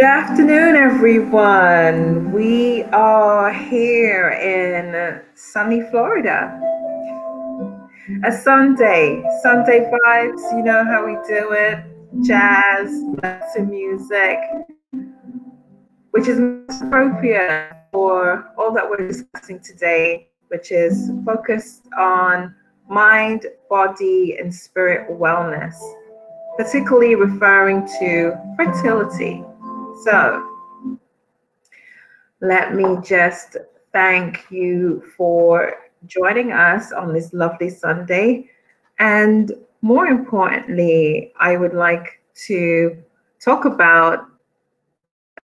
Afternoon, everyone. We are here in sunny Florida. A Sunday vibes. You know how we do it. Jazz, Latin music, which is most appropriate for all that we're discussing today, which is focused on mind, body, and spirit wellness, particularly referring to fertility. So, let me just thank you for joining us on this lovely Sunday. And more importantly, I would like to talk about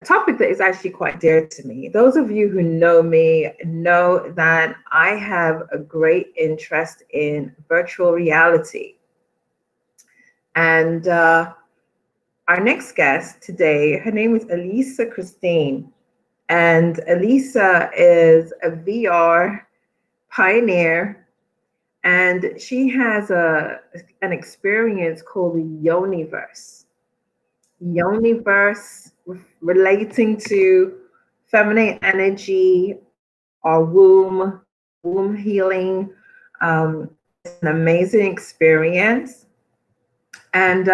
a topic that is actually quite dear to me. Those of you who know me know that I have a great interest in virtual reality. And our next guest today, her name is Alissa Christine. And Alissa is a VR pioneer, and she has an experience called the YONIverse. YONIverse relating to feminine energy, our womb healing. It's an amazing experience. And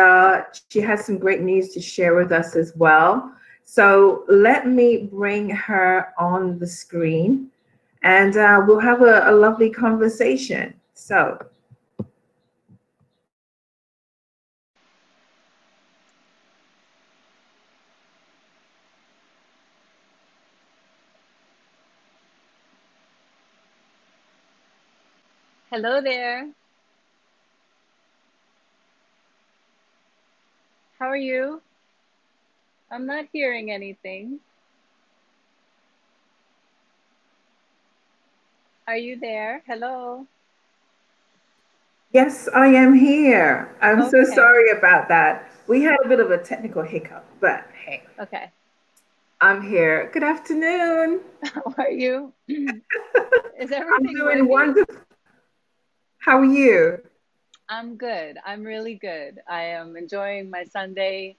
she has some great news to share with us as well. So let me bring her on the screen and we'll have a lovely conversation. So. Hello there. How are you? I'm not hearing anything. Are you there? Hello. Yes, I am here. I'm so Okay. sorry about that. We had a bit of a technical hiccup, but hey, Okay. I'm here. Good afternoon. How are you? Is I'm everything doing working? wonderful. How are you? I'm good. I'm really good. I am enjoying my Sunday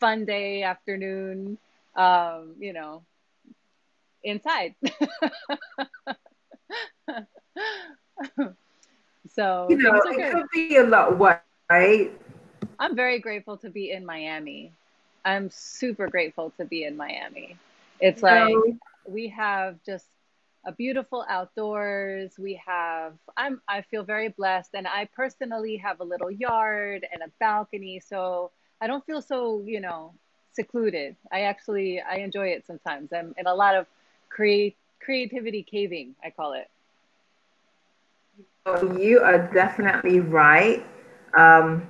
fun day afternoon, you know, inside. You So know, things are it good. could be a lot, what, right? I'm very grateful to be in Miami. I'm super grateful to be in Miami. It's You like know, we have just a beautiful outdoors. I feel very blessed, and I personally have a little yard and a balcony, so I don't feel so, secluded. I enjoy it sometimes. I'm in a lot of creativity caving, I call it. you are definitely right. Um,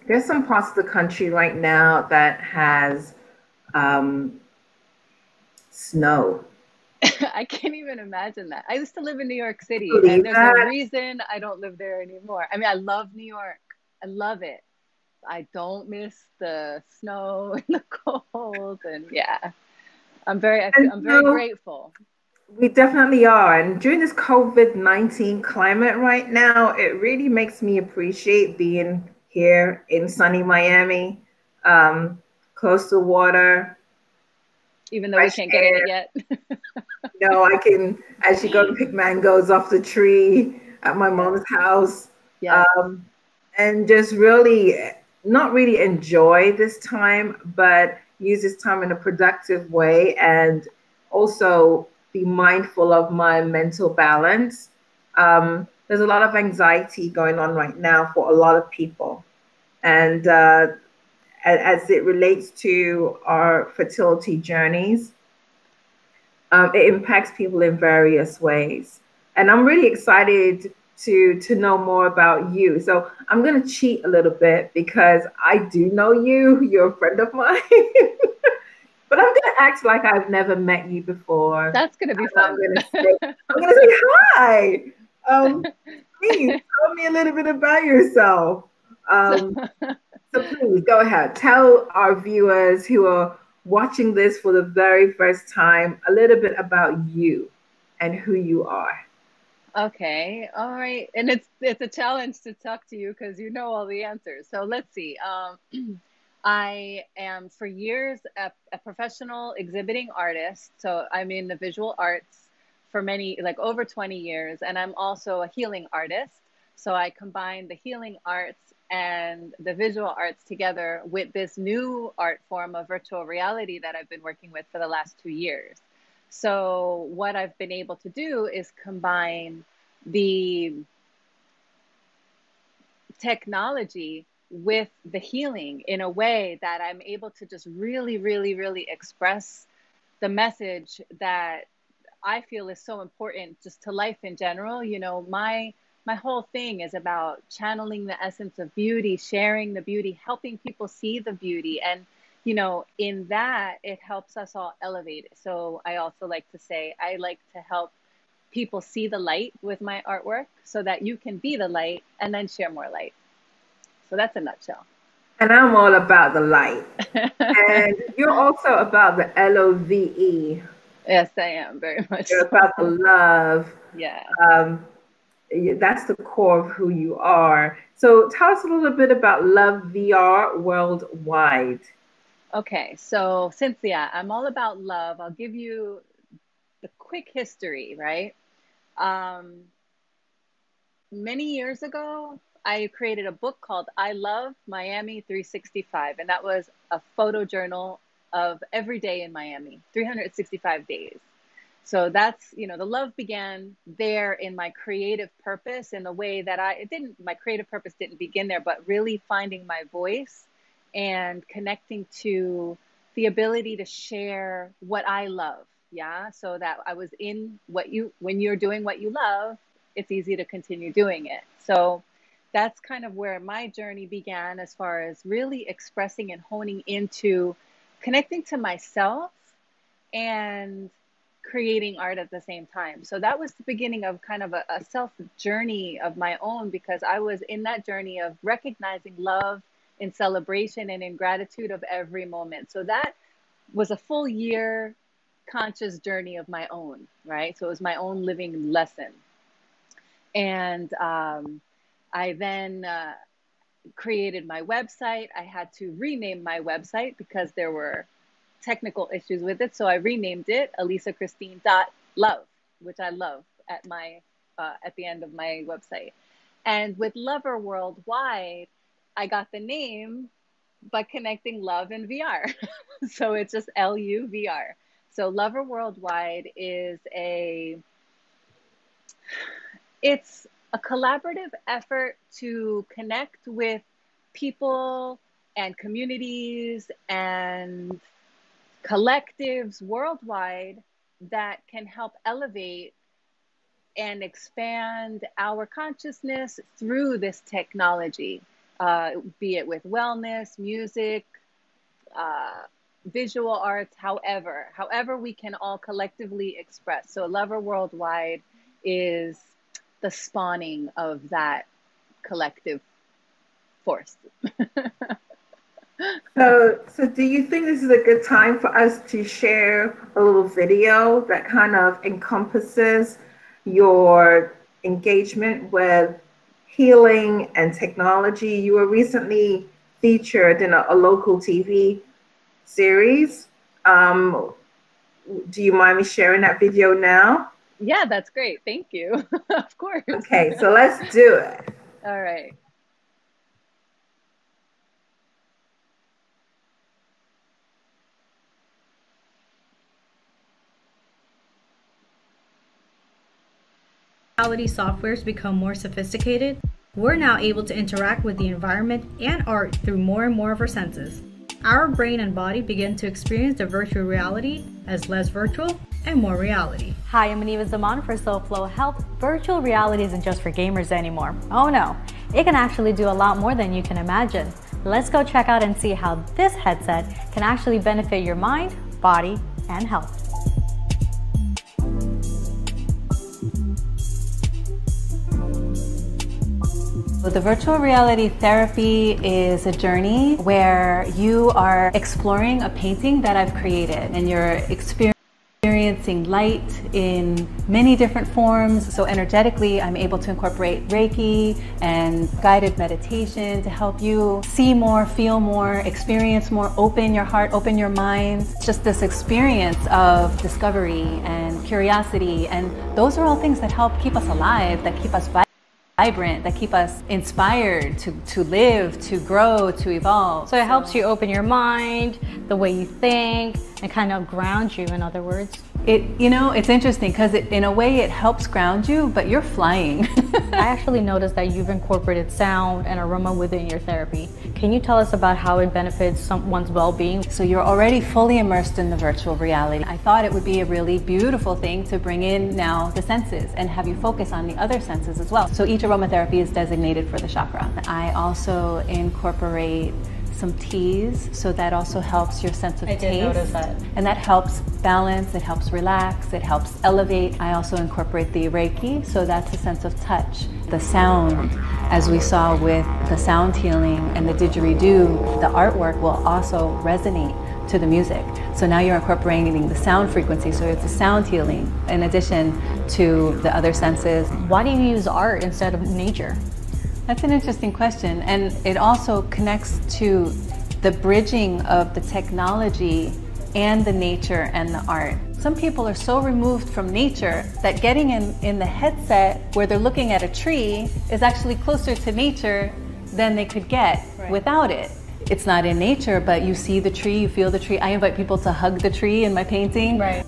there's some parts of the country right now that has um, snow. I can't even imagine that. I used to live in New York City, and Believe there's a that? reason I don't live there anymore. I mean, I love New York. I love it. I don't miss the snow and the cold, and yeah, And I'm you very know, grateful. we definitely are. And during this COVID-19 climate right now, it really makes me appreciate being here in sunny Miami, um, close to water, Even though we fresh can't get in it air. yet. You know, I can actually go and pick mangoes off the tree at my Yes, mom's house, yes. um, and just really not really enjoy this time, but use this time in a productive way and also be mindful of my mental balance. There's a lot of anxiety going on right now for a lot of people. And as it relates to our fertility journeys, it impacts people in various ways. And I'm really excited to know more about you. So I'm going to cheat a little bit because I do know you. You're a friend of mine. But I'm going to act like I've never met you before. That's gonna be And fun. I'm going to say hi. Um, Please tell me a little bit about yourself. So, Um, so please go ahead. Tell our viewers who are watching this for the very first time a little bit about you and who you are. okay, all right, and it's a challenge to talk to you because you know all the answers. So let's see. I am for years a professional exhibiting artist. So I'm in the visual arts for many, like over 20 years. And I'm also a healing artist. So I combine the healing arts and the visual arts together with this new art form of virtual reality that I've been working with for the last 2 years. So what I've been able to do is combine the technology with the healing in a way that I'm able to just really, really, really express the message that I feel is so important just to life in general. You know, my whole thing is about channeling the essence of beauty, sharing the beauty, helping people see the beauty. And, you know, in that, it helps us all elevate it. So I also like to say, I like to help people see the light with my artwork so that you can be the light and then share more light. So that's a nutshell. And I'm all about the light. And you're also about the LOVE. Yes, I am very much. You're about the love. Yeah. That's the core of who you are. So tell us a little bit about Love VR Worldwide. Okay, so Cynthia, I'm all about love. I'll give you the quick history, right? Many years ago, I created a book called I Love Miami 365, and that was a photo journal of every day in Miami, 365 days. So that's, you know, the love began there in my creative purpose in the way that my creative purpose didn't begin there, but really finding my voice and connecting to the ability to share what I love. Yeah. So that I was in when you're doing what you love, it's easy to continue doing it. So that's kind of where my journey began as far as really expressing and honing into connecting to myself and creating art at the same time. So that was the beginning of kind of a self journey of my own, because I was in that journey of recognizing love in celebration and in gratitude of every moment. So that was a full year conscious journey of my own, right? So it was my own living lesson. And I then created my website. I had to rename my website because there were technical issues with it. So I renamed it alissachristine.love, which I love at the end of my website. And with Lover Worldwide, I got the name by connecting love and VR. So it's just LUVR. So Lover Worldwide is it's a collaborative effort to connect with people and communities and collectives worldwide that can help elevate and expand our consciousness through this technology, be it with wellness, music, visual arts, however we can all collectively express. So Lover Worldwide is the spawning of that collective force. So do you think this is a good time for us to share a little video that kind of encompasses your engagement with healing and technology? You were recently featured in a local TV series. Do you mind me sharing that video now? Yeah, that's great. Thank you. Of course. Okay, so let's do it. All right. Reality softwares become more sophisticated, we're now able to interact with the environment and art through more and more of our senses. Our brain and body begin to experience the virtual reality as less virtual and more reality. Hi, I'm Aniva Zaman for SoFlow Health. Virtual reality isn't just for gamers anymore. Oh no, it can actually do a lot more than you can imagine. Let's go check out and see how this headset can actually benefit your mind, body, and health. The virtual reality therapy is a journey where you are exploring a painting that I've created, and you're experiencing experiencing light in many different forms. So energetically, I'm able to incorporate Reiki and guided meditation to help you see more, feel more, experience more, open your heart, open your mind. It's just this experience of discovery and curiosity. And those are all things that help keep us alive, that keep us vibrant, that keep us inspired to live, to grow, to evolve. So it helps you open your mind, the way you think, and kind of ground you, in other words. It's interesting because in a way it helps ground you, but you're flying. I actually noticed that you've incorporated sound and aroma within your therapy. Can you tell us about how it benefits someone's well-being? So you're already fully immersed in the virtual reality. I thought it would be a really beautiful thing to bring in now the senses and have you focus on the other senses as well. So each aromatherapy is designated for the chakra. I also incorporate some teas, so that also helps your sense of taste. I did notice that. And that helps balance, it helps relax, it helps elevate. I also incorporate the Reiki, so that's a sense of touch. The sound, as we saw with the sound healing and the didgeridoo, the artwork will also resonate to the music. So now you're incorporating the sound frequency, so it's a sound healing in addition to the other senses. Why do you use art instead of nature? That's an interesting question, and it also connects to the bridging of the technology and the nature and the art. Some people are so removed from nature that getting in the headset where they're looking at a tree is actually closer to nature than they could get without it. It's not in nature, but you see the tree, you feel the tree. I invite people to hug the tree in my painting. Right.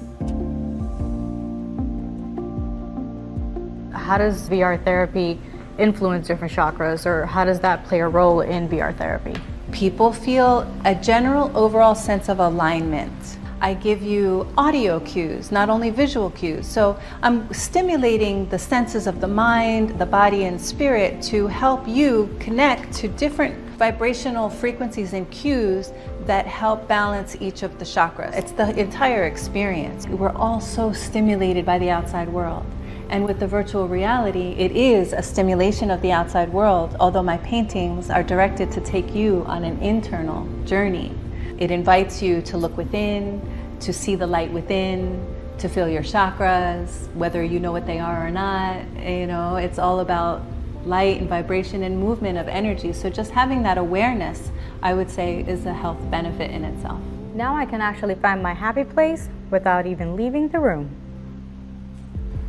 How does VR therapy influence different chakras, or how does that play a role in VR therapy? People feel a general overall sense of alignment. I give you audio cues, not only visual cues. So I'm stimulating the senses of the mind, the body, and spirit to help you connect to different vibrational frequencies and cues that help balance each of the chakras. It's the entire experience. We're all so stimulated by the outside world. And with the virtual reality, it is a stimulation of the outside world, although my paintings are directed to take you on an internal journey. It invites you to look within, to see the light within, to feel your chakras, whether you know what they are or not. It's all about light and vibration and movement of energy. So just having that awareness, I would say, is a health benefit in itself. Now I can actually find my happy place without even leaving the room.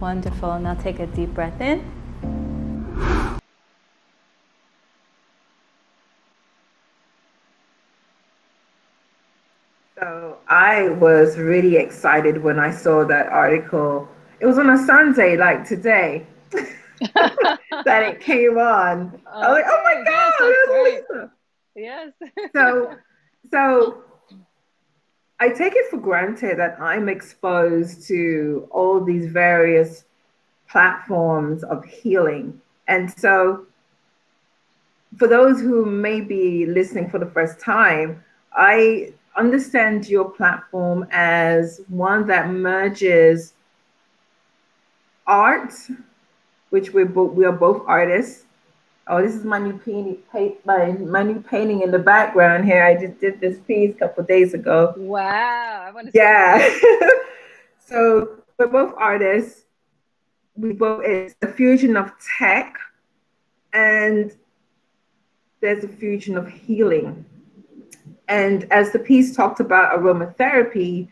Wonderful. Now take a deep breath in. So I was really excited when I saw that article. It was on a Sunday, like today, that it came on. I was like, oh my God, yes. So I take it for granted that I'm exposed to all these various platforms of healing. And so for those who may be listening for the first time, I understand your platform as one that merges art, which we are both artists. Oh, this is my new my new painting in the background here. I just did this piece a couple of days ago. Wow, I want to see. Yeah. So we're both artists. It's a fusion of tech, and there's a fusion of healing. And as the piece talked about aromatherapy,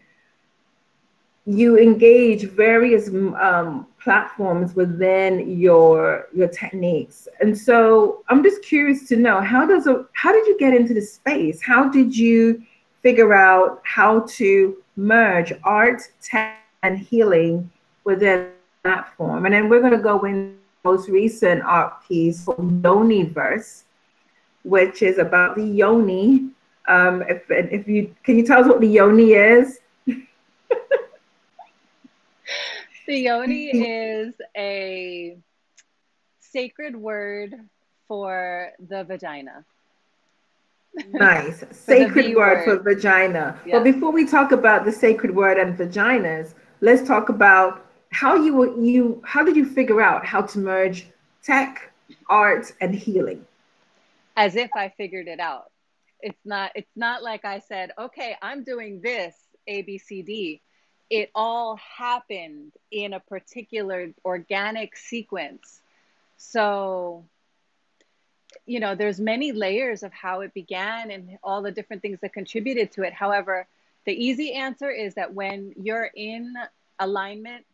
you engage various platforms within your techniques. And so I'm just curious to know, how did you get into this space? How did you figure out how to merge art, tech, and healing within the platform? And then we're going to go in the most recent art piece called YONIverse, which is about the yoni. If you can tell us what the yoni is? The yoni is a sacred word for the vagina. Nice. Sacred word for vagina. Yes. But before we talk about the sacred word and vaginas, let's talk about how did you figure out how to merge tech, art, and healing? As if I figured it out. It's not like I said, okay, I'm doing this, A, B, C, D. it all happened in a particular organic sequence. So, you know, there's many layers of how it began and all the different things that contributed to it. However, the easy answer is that when you're in alignment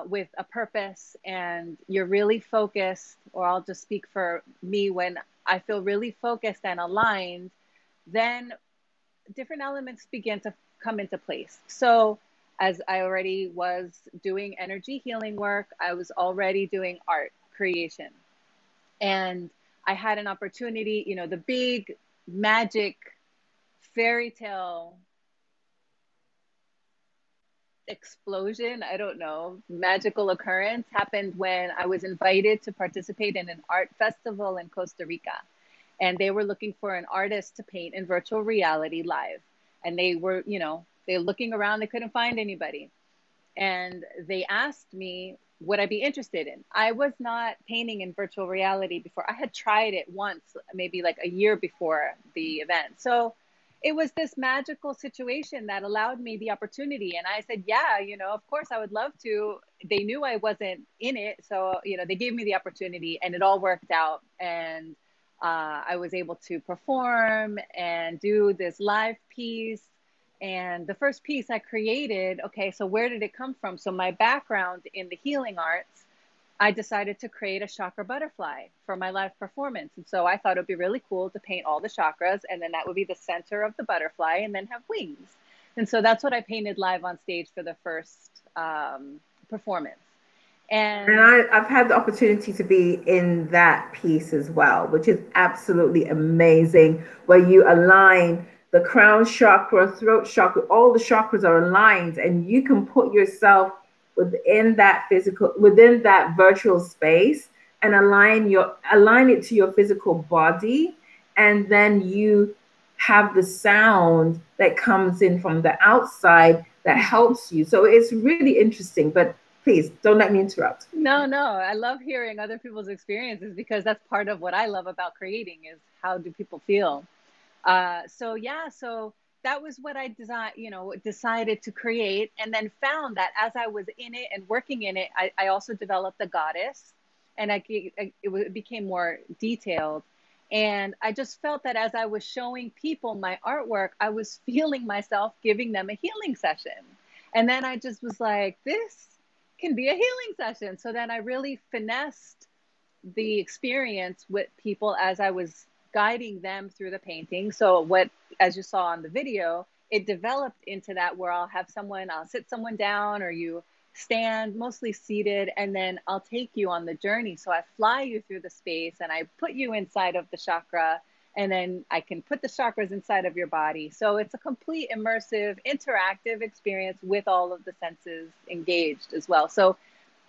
with a purpose and you're really focused, or I'll just speak for me, when I feel really focused and aligned, then different elements begin to come into place. So as I already was doing energy healing work, I was already doing art creation. And I had an opportunity, you know, the big magic fairy tale explosion, I don't know, magical occurrence happened when I was invited to participate in an art festival in Costa Rica. And they were looking for an artist to paint in virtual reality live. And they were, you know, they're looking around, they couldn't find anybody. And they asked me, would I be interested in? I was not painting in virtual reality before. I had tried it once, maybe like a year before the event. So it was this magical situation that allowed me the opportunity. And I said, yeah, you know, of course I would love to. They knew I wasn't in it. So, you know, they gave me the opportunity and it all worked out. And I was able to perform and do this live piece. And the first piece I created, okay, so where did it come from? So my background in the healing arts, I decided to create a chakra butterfly for my live performance. And so I thought it would be really cool to paint all the chakras, and then that would be the center of the butterfly and then have wings. And so that's what I painted live on stage for the first performance. And I've had the opportunity to be in that piece as well, which is absolutely amazing, where you align the crown chakra, throat chakra, all the chakras are aligned, and you can put yourself within that virtual space and align it to your physical body. And then you have the sound that comes in from the outside that helps you. So it's really interesting, but please don't let me interrupt. No, I love hearing other people's experiences, because that's part of what I love about creating, is how do people feel? So that was what I decided to create, and then found that as I was in it and working in it, I also developed a goddess, and it became more detailed. And I just felt that as I was showing people my artwork, I was feeling myself giving them a healing session. And then I just was like, this can be a healing session. So then I really finessed the experience with people as I was guiding them through the painting. So as you saw on the video, it developed into that, where I'll sit someone down, or you stand mostly seated, and then I'll take you on the journey. So I fly you through the space and I put you inside of the chakra, and then I can put the chakras inside of your body. So it's a complete immersive, interactive experience with all of the senses engaged as well. So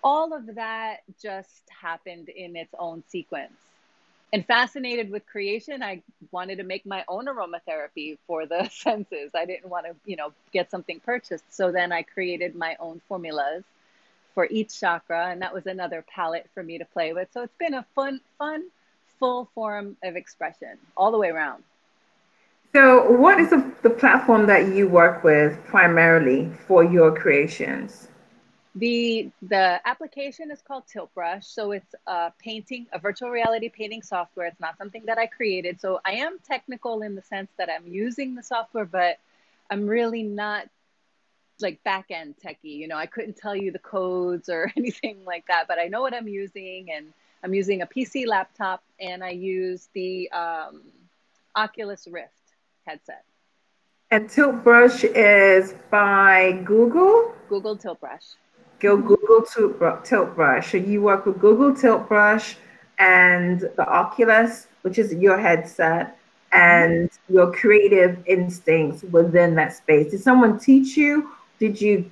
all of that just happened in its own sequence. And fascinated with creation, I wanted to make my own aromatherapy for the senses. I didn't want to, get something purchased. So then I created my own formulas for each chakra, and that was another palette for me to play with. So it's been a fun, full form of expression all the way around. So what is the platform that you work with primarily for your creations? The application is called Tilt Brush. So it's a virtual reality painting software. It's not something that I created. So I am technical in the sense that I'm using the software, but I'm really not like back-end techie. I couldn't tell you the codes or anything like that, but I know what I'm using, and I'm using a PC laptop, and I use the Oculus Rift headset. And Tilt Brush is by Google? Google Tilt Brush. Google Tilt Brush. So you work with Google Tilt Brush and the Oculus, which is your headset, and your creative instincts within that space. Did someone teach you? Did you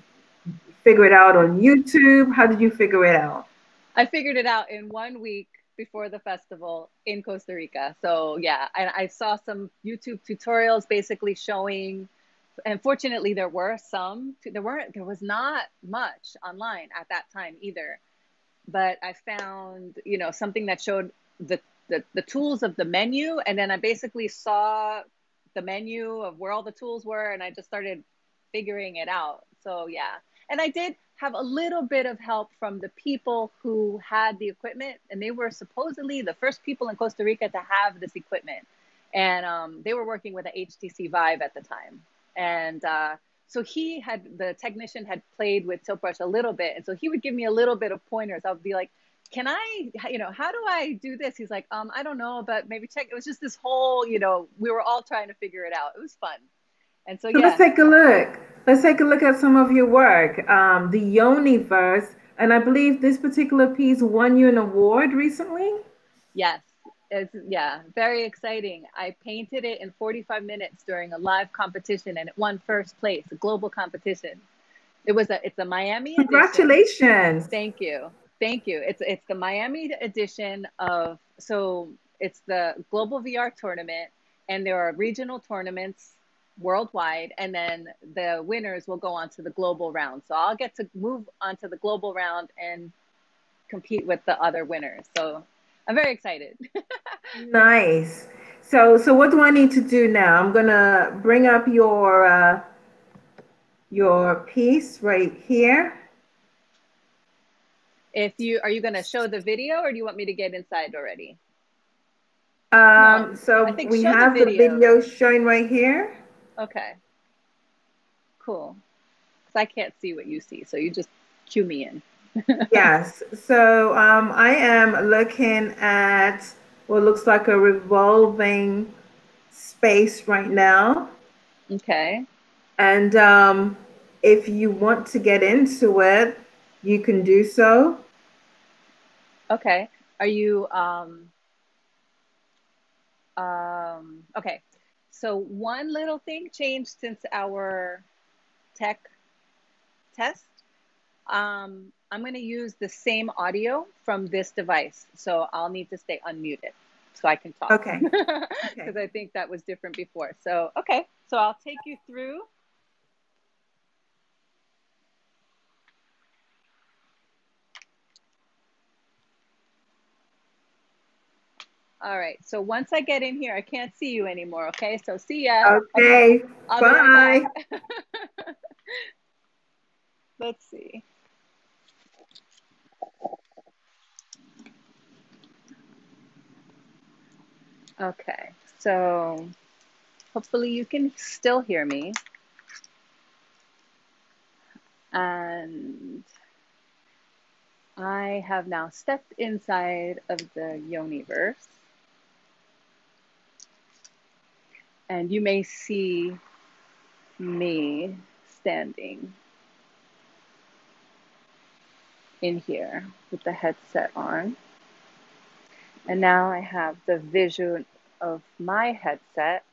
figure it out on YouTube? How did you figure it out? I figured it out in 1 week before the festival in Costa Rica. So yeah, and I saw some YouTube tutorials basically showing. And fortunately, there was not much online at that time either, but I found, something that showed the tools of the menu. And then I basically saw the menu of where all the tools were, and I just started figuring it out. So yeah. And I did have a little bit of help from the people who had the equipment, and they were supposedly the first people in Costa Rica to have this equipment. And they were working with an HTC Vive at the time. And so the technician had played with Tilt Brush a little bit. And so he would give me a little bit of pointers. I would be like, can I, how do I do this? He's like, I don't know, but maybe check. It was just this whole, we were all trying to figure it out. It was fun. And so, So yeah. let's take a look. Let's take a look at some of your work. The YONI verse, and I believe this particular piece won you an award recently. Yes. Very exciting. I painted it in 45 minutes during a live competition, and it won first place, a global competition. It's a Miami edition. Congratulations. Thank you. It's the Miami edition so it's the global VR tournament, and there are regional tournaments worldwide, and then the winners will go on to the global round. So I'll get to move on to the global round and compete with the other winners. So I'm very excited. Nice. So what do I need to do now? I'm gonna bring up your piece right here. Are you gonna show the video, or do you want me to get inside already? So we have the video showing right here. Okay. Cool. Because I can't see what you see, so you just cue me in. Yes. So I am looking at what looks like a revolving space right now. Okay. And if you want to get into it, you can do so. Okay. Are you okay. So one little thing changed since our tech test. I'm going to use the same audio from this device, so I'll need to stay unmuted so I can talk. Okay. Because I think that was different before. So, okay. So I'll take you through. All right. So once I get in here, I can't see you anymore. Okay. So see ya. Okay. I'll Bye. be right back. Let's see. Okay. So hopefully you can still hear me. And I have now stepped inside of the Yoniverse. And you may see me standing in here with the headset on. And now I have the vision of my headset.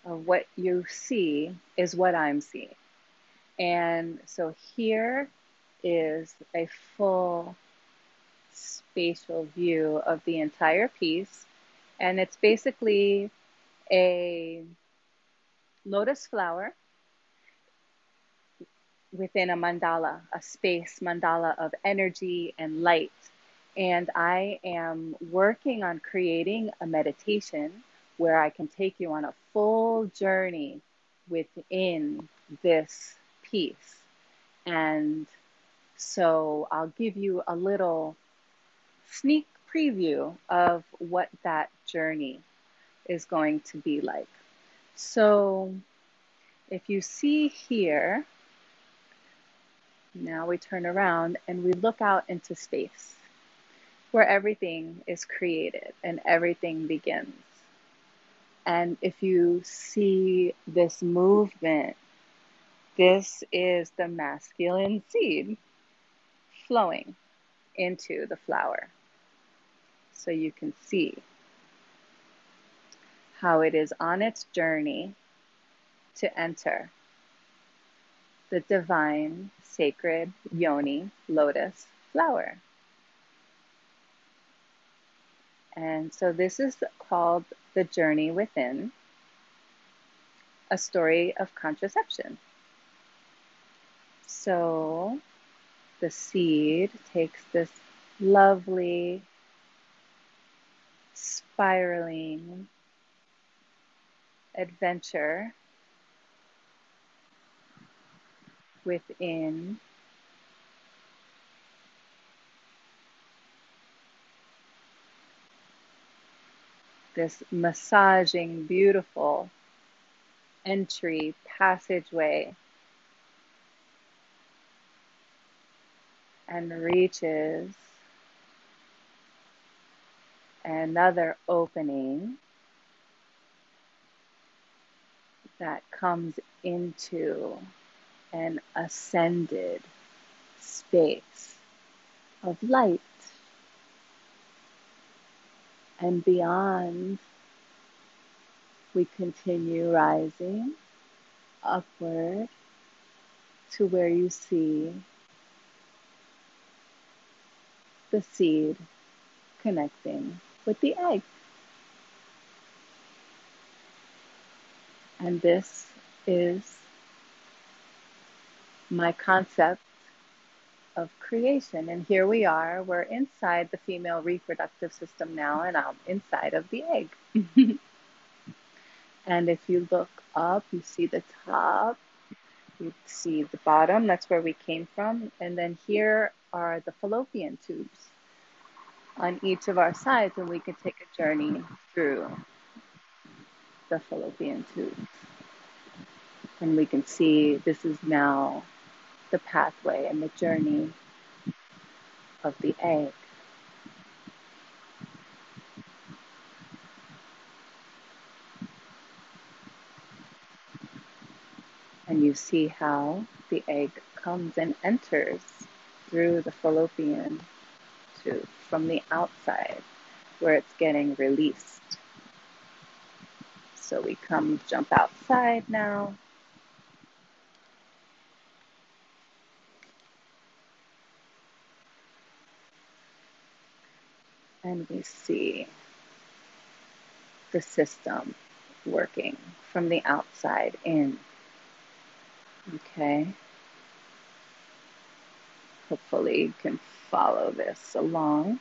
What you see is what I'm seeing. And so here is a full spatial view of the entire piece. And it's basically a lotus flower within a mandala, a space mandala of energy and light. And I am working on creating a meditation where I can take you on a full journey within this piece. And so I'll give you a little sneak preview of what that journey is going to be like. So if you see here, now we turn around and we look out into space where everything is created and everything begins. And if you see this movement, this is the masculine seed flowing into the flower. So you can see how it is on its journey to enter the divine, sacred yoni lotus flower. And so this is called The Journey Within, a story of contraception. So the seed takes this lovely, spiraling adventure within. This massaging, beautiful entry passageway, and reaches another opening that comes into an ascended space of light. And beyond, we continue rising upward to where you see the seed connecting with the egg. And this is my concept of creation. And here we are, we're inside the female reproductive system now, and I'm inside of the egg. And if you look up, you see the top, you see the bottom, that's where we came from. And then here are the fallopian tubes on each of our sides, and we can take a journey through the fallopian tubes. And we can see this is now the pathway and the journey of the egg. And you see how the egg comes and enters through the fallopian tube from the outside, where it's getting released. So we jump outside now. And we see the system working from the outside in. Okay. Hopefully you can follow this along.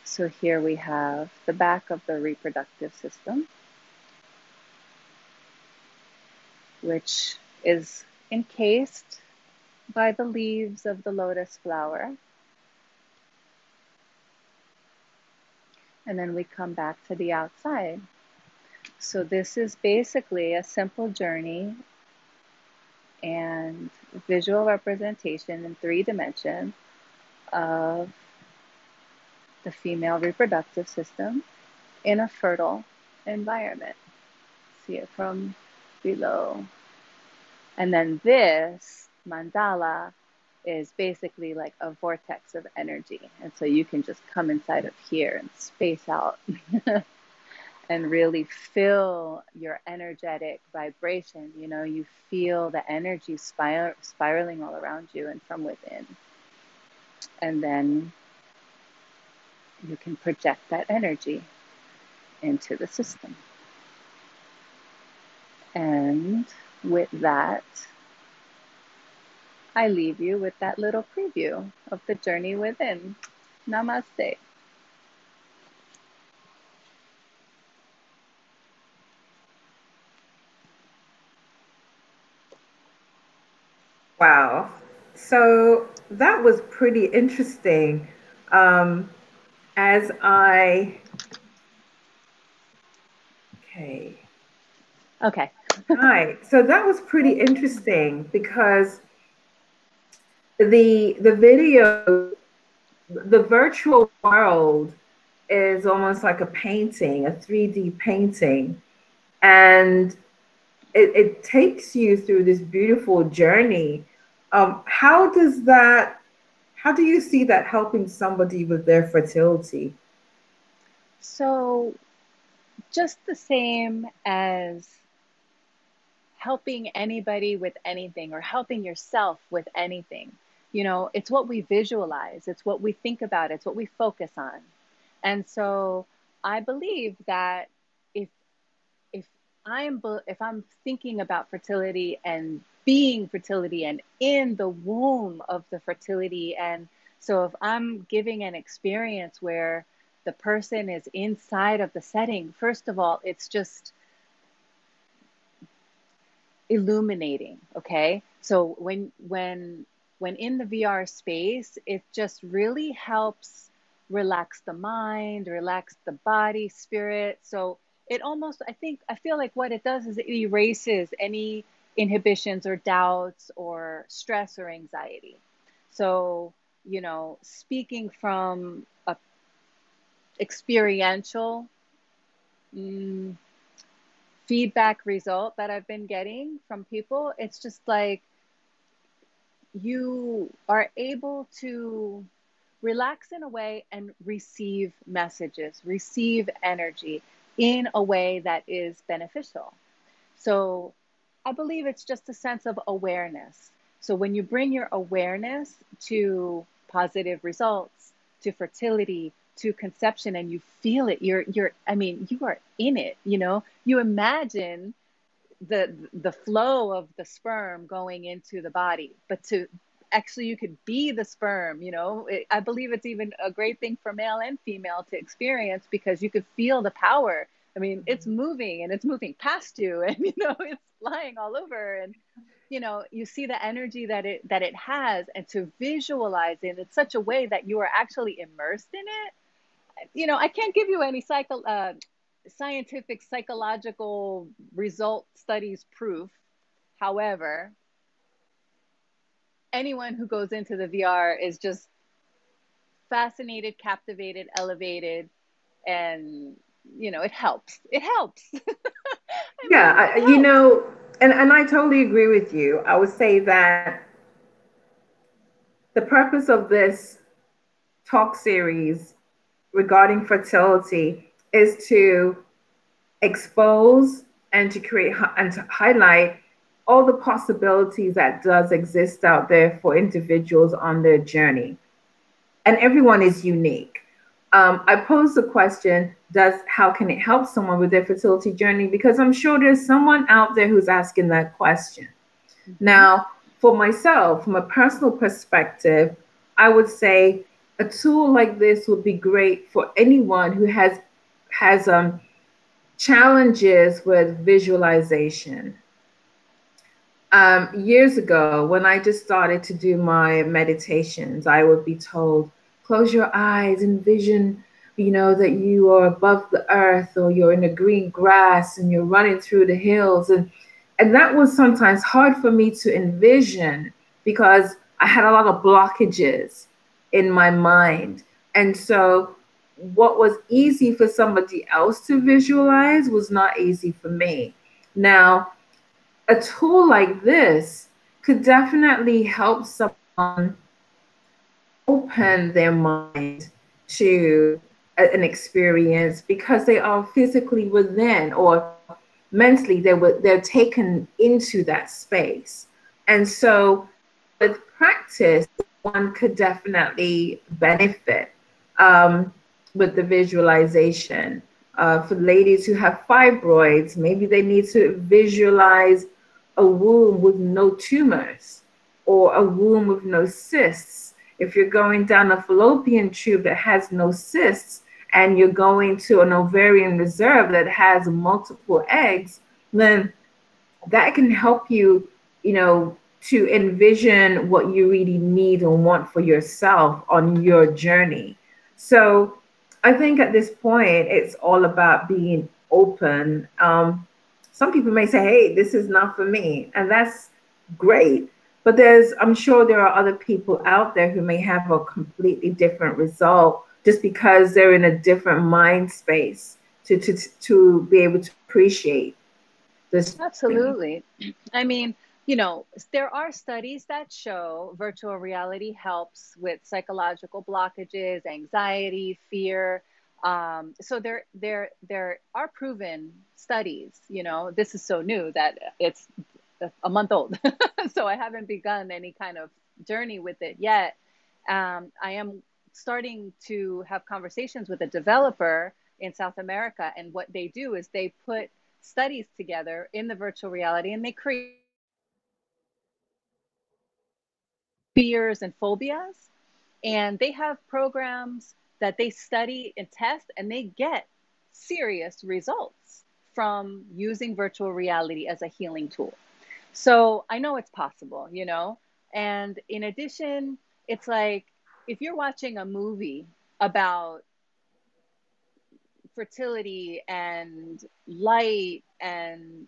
So here we have the back of the reproductive system, which is encased by the leaves of the lotus flower. And then we come back to the outside. So this is basically a simple journey and visual representation in 3 dimensions of the female reproductive system in a fertile environment. See it from below. And then this mandala is basically like a vortex of energy. And so you can just come inside of here and space out and really feel your energetic vibration. You know, you feel the energy spiraling all around you and from within. And then you can project that energy into the system. And with that, I leave you with that little preview of the journey within. Namaste. Wow. So that was pretty interesting. As I, okay. Okay. Hi. So that was pretty interesting because the video, the virtual world is almost like a painting, a 3D painting. And it takes you through this beautiful journey. How do you see that helping somebody with their fertility? So just the same as helping anybody with anything or helping yourself with anything. You know, it's what we visualize, it's what we think about, it's what we focus on. And so I believe that if I'm thinking about fertility and being fertility and in the womb of the fertility, and so if I'm giving an experience where the person is inside of the setting, first of all, it's just illuminating. Okay. So when in the VR space, it just really helps relax the mind, relax the body, spirit. So it almost, I feel like what it does is it erases any inhibitions or doubts or stress or anxiety. So, speaking from a experiential mm, feedback result that I've been getting from people, it's just like you are able to relax in a way and receive messages, receive energy in a way that is beneficial. So I believe it's just a sense of awareness. So when you bring your awareness to positive results, to fertility, to conception, and you feel it, I mean, you are in it, you imagine the flow of the sperm going into the body, but to actually, you could be the sperm, I believe it's even a great thing for male and female to experience, because you could feel the power. I mean, it's moving, and it's moving past you, and it's flying all over, and you see the energy that it has, and to visualize it in such a way that you are actually immersed in it. I can't give you any scientific psychological result studies proof. However, anyone who goes into the VR is just fascinated, captivated, elevated, and it helps. It helps. Yeah, and I totally agree with you. I would say that the purpose of this talk series regarding fertility is to expose and to create and to highlight all the possibilities that does exist out there for individuals on their journey. And everyone is unique. I posed the question, how can it help someone with their fertility journey? Because I'm sure there's someone out there who's asking that question. Mm-hmm. Now, for myself, from a personal perspective, I would say a tool like this would be great for anyone who has challenges with visualization. Years ago, when I just started to do my meditations, I would be told, close your eyes, envision, that you are above the earth, or you're in the green grass and you're running through the hills. And that was sometimes hard for me to envision, because I had a lot of blockages in my mind. And so what was easy for somebody else to visualize was not easy for me. Now, a tool like this could definitely help someone open their mind to an experience, because they are physically within, or mentally they're taken into that space. And so with practice, one could definitely benefit with the visualization. For ladies who have fibroids, maybe they need to visualize a womb with no tumors, or a womb with no cysts. If you're going down a fallopian tube that has no cysts, and you're going to an ovarian reserve that has multiple eggs, then that can help you, to envision what you really need and want for yourself on your journey. So I think at this point, it's all about being open. Some people may say, hey, this is not for me, and that's great. But I'm sure there are other people out there who may have a completely different result, just because they're in a different mind space to be able to appreciate this. Absolutely. I mean, there are studies that show virtual reality helps with psychological blockages, anxiety, fear. So there are proven studies. This is so new that it's a month old. So I haven't begun any kind of journey with it yet. I am starting to have conversations with a developer in South America, and what they do is they put studies together in the virtual reality, and they create fears and phobias, and they have programs that they study and test, and they get serious results from using virtual reality as a healing tool. So I know it's possible, you know? And in addition, it's like if you're watching a movie about fertility and light and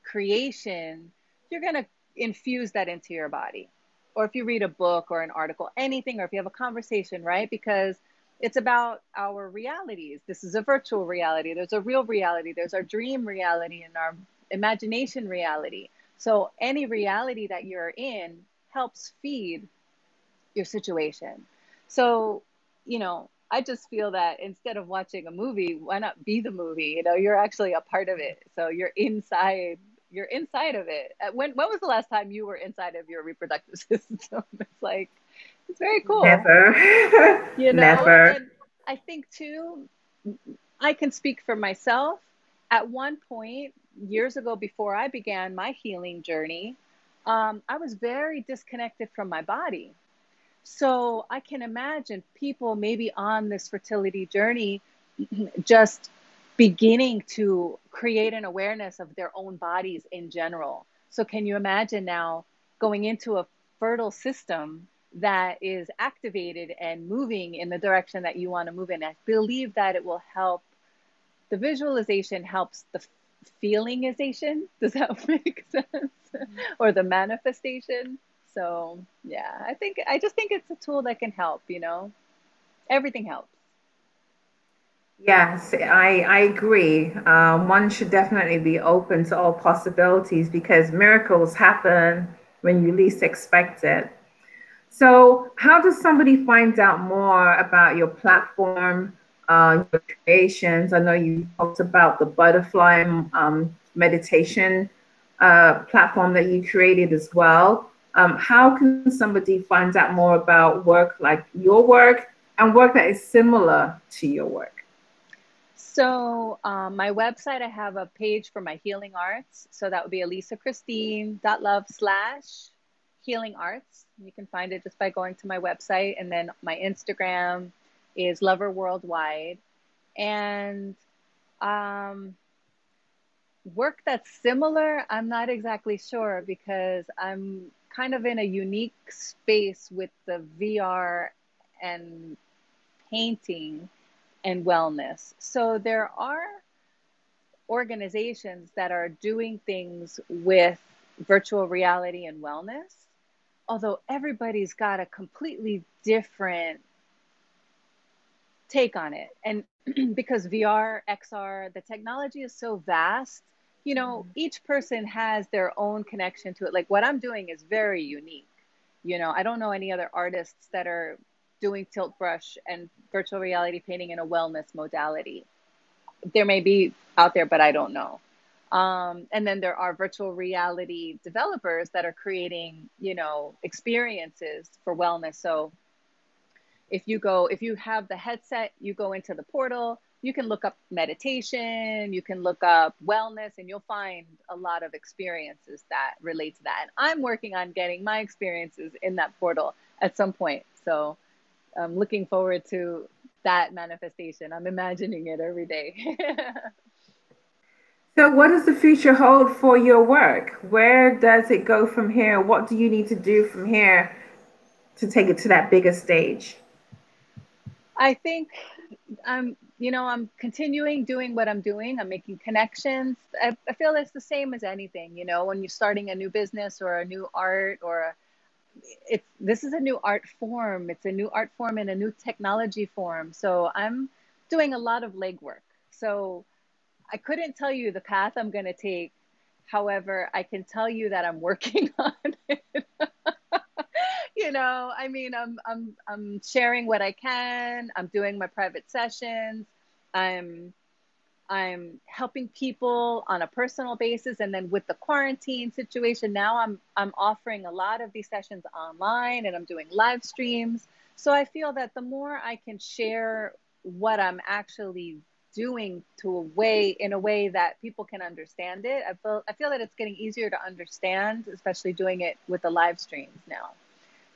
creation, you're going to infuse that into your body. Or if you read a book or an article, anything, or if you have a conversation, right? Because it's about our realities. This is a virtual reality. There's a real reality. There's our dream reality and our imagination reality. So any reality that you're in helps feed your situation. So, you know, I just feel that instead of watching a movie, why not be the movie? You know, you're actually a part of it. So you're inside of it. When was the last time you were inside of your reproductive system? It's like, it's very cool. Never. You know, Never. and I think too, I can speak for myself. At one point, years ago, before I began my healing journey, I was very disconnected from my body. So I can imagine people maybe on this fertility journey just beginning to create an awareness of their own bodies in general. So can you imagine now going into a fertile system that is activated and moving in the direction that you want to move in? I believe that it will help. The visualization helps the feelingization. Does that make sense? Or the manifestation. So yeah, I just think it's a tool that can help, you know. Everything helps. Yes, I agree. One should definitely be open to all possibilities because miracles happen when you least expect it. So, how does somebody find out more about your platform, your creations? I know you talked about the butterfly meditation platform that you created as well. How can somebody find out more about work like your work and work that is similar to your work? So my website, I have a page for my healing arts. So that would be alissachristine.love/healing arts. You can find it just by going to my website. And then my Instagram is Lover Worldwide. And work that's similar, I'm not exactly sure because I'm kind of in a unique space with the VR and painting and wellness. So there are organizations that are doing things with virtual reality and wellness, although everybody's got a completely different take on it. And because VR, XR, the technology is so vast, you know, each person has their own connection to it. Like what I'm doing is very unique. You know, I don't know any other artists that are doing tilt brush and virtual reality painting in a wellness modality. There may be out there, but I don't know. And then there are virtual reality developers that are creating, you know, experiences for wellness. So if you have the headset, you go into the portal, you can look up meditation, you can look up wellness, and you'll find a lot of experiences that relate to that. And I'm working on getting my experiences in that portal at some point. So I'm looking forward to that manifestation. I'm imagining it every day. So, what does the future hold for your work? Where does it go from here? What do you need to do from here to take it to that bigger stage? I think I'm continuing doing what I'm doing. I'm making connections. I feel it's the same as anything, you know, when you're starting a new business or a new art or this is a new art form. It's a new art form and a new technology form. So I'm doing a lot of legwork. So I couldn't tell you the path I'm going to take. However, I can tell you that I'm working on it. You know, I mean, I'm sharing what I can. I'm doing my private sessions. I'm I'm helping people on a personal basis, and then with the quarantine situation now, I'm offering a lot of these sessions online, and I'm doing live streams. So I feel that the more I can share what I'm actually doing in a way that people can understand it, I feel that it's getting easier to understand, especially doing it with the live streams now.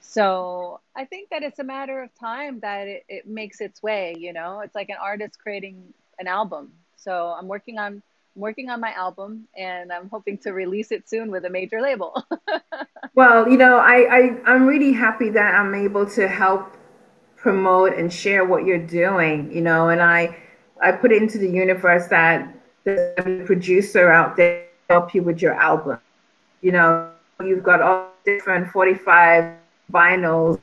So I think that it's a matter of time that it makes its way, you know. It's like an artist creating an album. So I'm working on working on my album, and I'm hoping to release it soon with a major label. Well, I'm really happy that I'm able to help promote and share what you're doing, and I put it into the universe that there's a producer out there to help you with your album. You've got all different 45 vinyls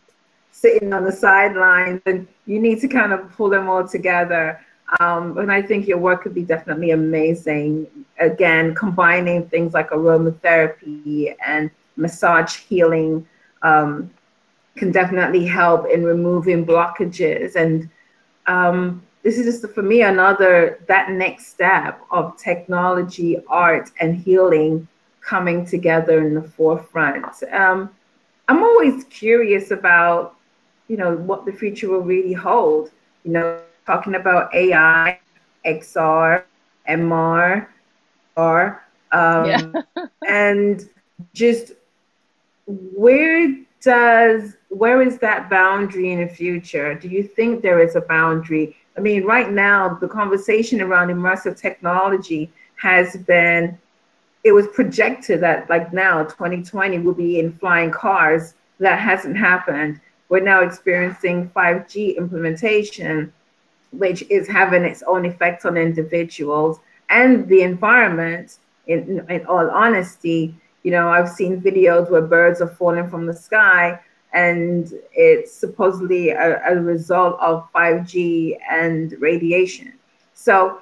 sitting on the sidelines, and you need to kind of pull them all together. And I think your work could be definitely amazing. Again, combining things like aromatherapy and massage healing can definitely help in removing blockages. And this is just, for me, that next step of technology, art, and healing coming together in the forefront. I'm always curious about, what the future will really hold. Talking about AI, XR, MR, Yeah. and just where is that boundary in the future? Do you think there is a boundary? I mean, right now, the conversation around immersive technology it was projected that like now 2020 will be in flying cars. That hasn't happened. We're now experiencing 5G implementation, which is having its own effects on individuals and the environment. In all honesty, I've seen videos where birds are falling from the sky, and it's supposedly a result of 5G and radiation. So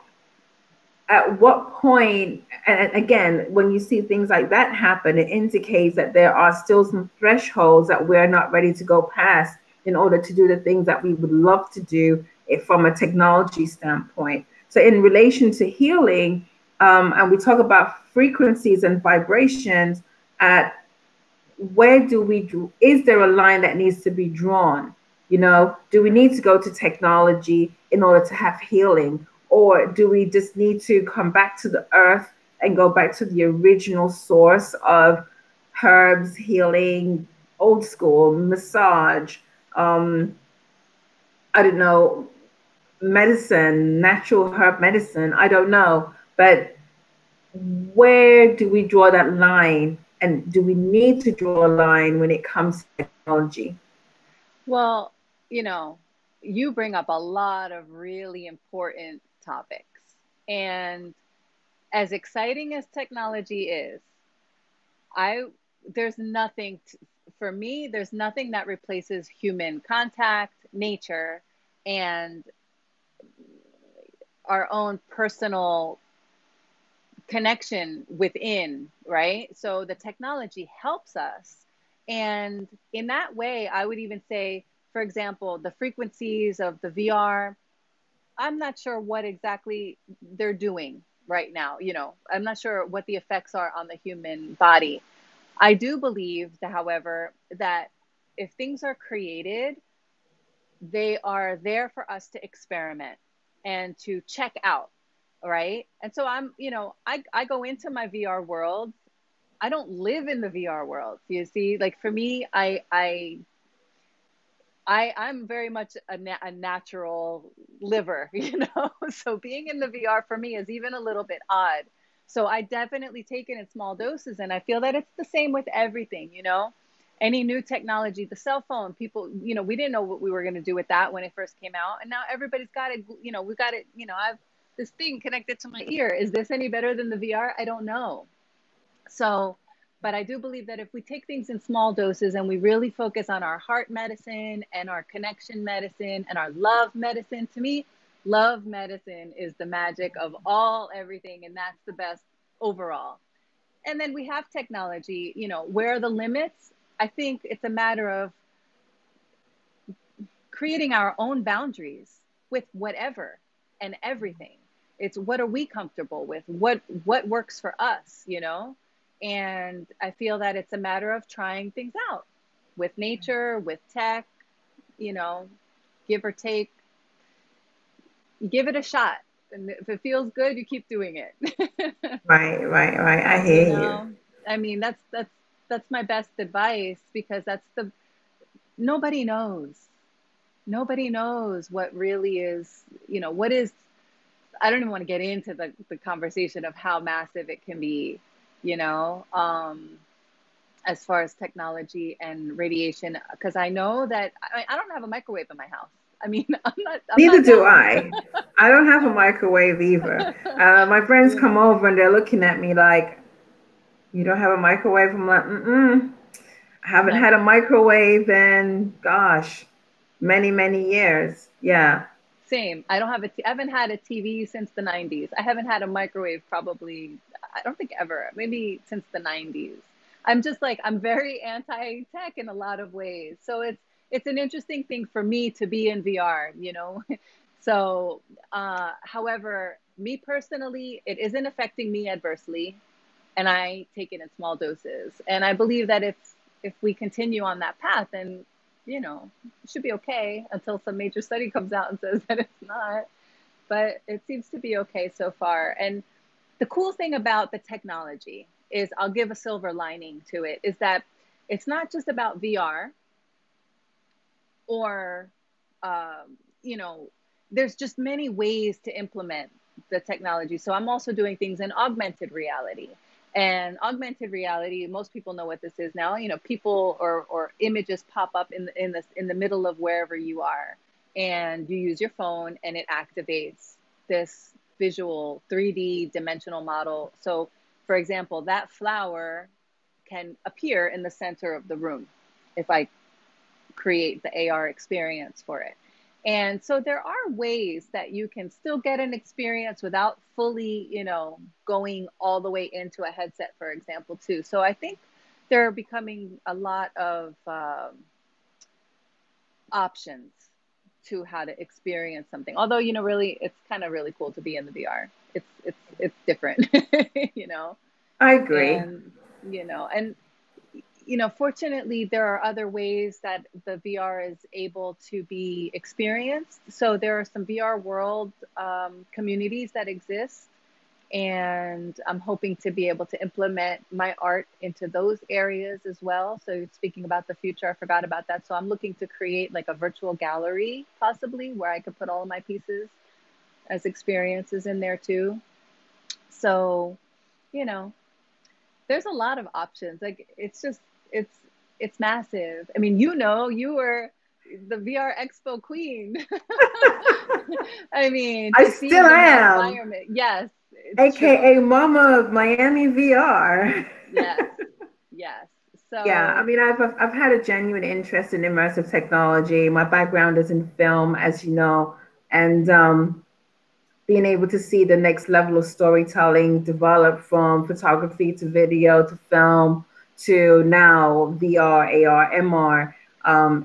at what point, and again, when you see things like that happen, it indicates that there are still some thresholds that we're not ready to go past in order to do the things that we would love to do from a technology standpoint. So in relation to healing, and we talk about frequencies and vibrations, is there a line that needs to be drawn? Do we need to go to technology in order to have healing? Or do we just need to come back to the earth and go back to the original source of herbs, healing, old school, massage, I don't know, medicine, natural herb medicine, I don't know. But where do we draw that line? And do we need to draw a line when it comes to technology? Well, you bring up a lot of really important topics. And as exciting as technology is, there's nothing that replaces human contact, nature, and our own personal connection within, right? So the technology helps us. And in that way, I would even say, for example, the frequencies of the VR, I'm not sure what exactly they're doing right now. I'm not sure what the effects are on the human body. I do believe, however, that if things are created, they are there for us to experiment and to check out, right? And so I go into my VR world. I don't live in the VR world. You see, like for me, I'm very much a natural liver, so being in the VR for me is even a little bit odd. So I definitely take it in small doses. And I feel that it's the same with everything, any new technology, the cell phone, people, we didn't know what we were going to do with that when it first came out. And now everybody's got it, we got it, I have this thing connected to my ear. Is this any better than the VR? I don't know. So, but I do believe that if we take things in small doses and we really focus on our heart medicine and our connection medicine and our love medicine, to me, love medicine is the magic of everything. And that's the best overall. And then we have technology, where are the limits? I think it's a matter of creating our own boundaries with whatever and everything. It's what are we comfortable with? What works for us, And I feel that it's a matter of trying things out with nature, with tech, give or take. You give it a shot. And if it feels good, you keep doing it. Right. I hear you. I mean, that's my best advice, because nobody knows. Nobody knows what really is, what is I don't even want to get into the conversation of how massive it can be, you know, as far as technology and radiation, because I know that I don't have a microwave in my house. I mean, I'm Neither not do dumb. I. I don't have a microwave either. My friends come over and they're looking at me like, you don't have a microwave? I'm like, I haven't No, had a microwave in, gosh, many, many years. Yeah. same. I don't have I haven't had a TV since the 90s. I haven't had a microwave probably, I don't think ever, maybe since the 90s. I'm just like, I'm very anti-tech in a lot of ways. So it's an interesting thing for me to be in VR, you know? So, however, me personally, it isn't affecting me adversely, and I take it in small doses. And I believe that if we continue on that path, then, you know, it should be okay until some major study comes out and says that it's not. But it seems to be okay so far. And the cool thing about the technology is, I'll give a silver lining to it, is that it's not just about VR or, you know, there's just many ways to implement the technology. So I'm also doing things in augmented reality. And augmented reality, most people know what this is now. You know, people or images pop up in the middle of wherever you are, and you use your phone, and it activates this visual 3D dimensional model. So, for example, that flower can appear in the center of the room if I create the AR experience for it. And so there are ways that you can still get an experience without fully, you know, going all the way into a headset, for example, too. So I think there are becoming a lot of options to how to experience something. Although, you know, really, it's kind of really cool to be in the VR. It's different, you know. I agree. And, you know, fortunately, there are other ways that the VR is able to be experienced. So there are some VR world communities that exist, and I'm hoping to be able to implement my art into those areas as well. So speaking about the future, I forgot about that. So I'm looking to create like a virtual gallery, possibly, where I could put all of my pieces as experiences in there too. So, you know, there's a lot of options. Like, it's massive. I mean, you know, you were the VR Expo queen. I mean, I to see still it in that am. environment. Yes. AKA true. Mama of Miami VR. Yes. Yes. So yeah, I mean, I've had a genuine interest in immersive technology. My background is in film, as you know, and being able to see the next level of storytelling develop from photography to video to film to now VR, AR, MR.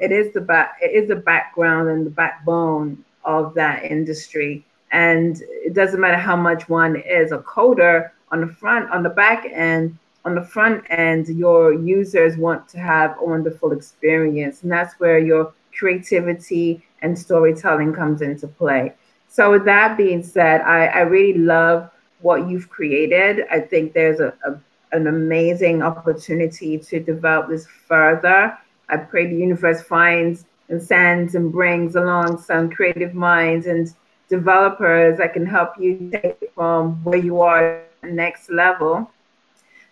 It is the background and the backbone of that industry. And it doesn't matter how much one is a coder on the back end, on the front end, your users want to have a wonderful experience. And that's where your creativity and storytelling comes into play. So with that being said, I really love what you've created. I think there's an amazing opportunity to develop this further. I pray the universe finds and sends and brings along some creative minds and developers that can help you take it from where you are to the next level.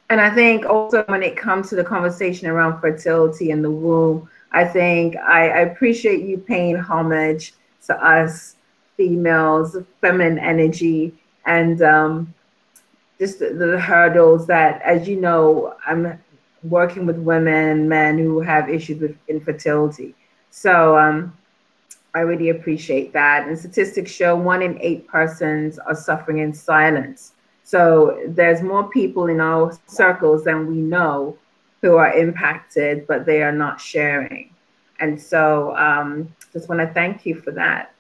And I think also when it comes to the conversation around fertility in the womb, I think I appreciate you paying homage to us females, feminine energy, and just the hurdles that, as you know, I'm working with women and men who have issues with infertility. So I really appreciate that. And statistics show 1 in 8 persons are suffering in silence. So there's more people in our circles than we know who are impacted, but they are not sharing. And so just want to thank you for that.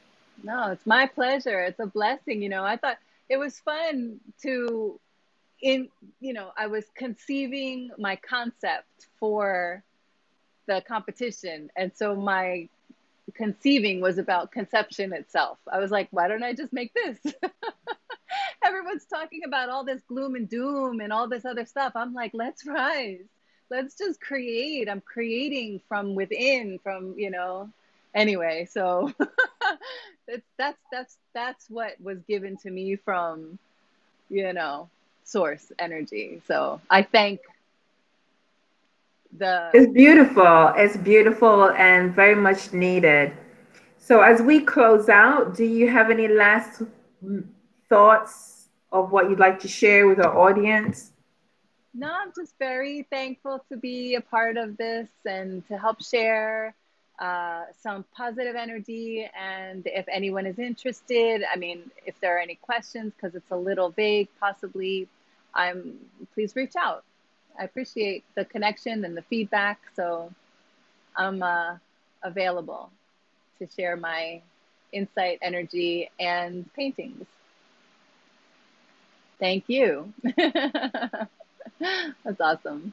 No, it's my pleasure. It's a blessing. You know, I thought it was fun to, I was conceiving my concept for the competition. And so my conceiving was about conception itself. I was like, why don't I just make this? Everyone's talking about all this gloom and doom and all this other stuff. I'm like, let's rise. Let's just create. I'm creating from within, from, Anyway, so that's what was given to me from, source energy. So I thank the It's beautiful. It's beautiful and very much needed. So, as we close out, do you have any last thoughts of what you'd like to share with our audience? No, I'm just very thankful to be a part of this and to help share some positive energy. And if anyone is interested, I mean, if there are any questions, because it's a little vague, possibly, please reach out. I appreciate the connection and the feedback. So I'm available to share my insight, energy, and paintings. Thank you. That's awesome.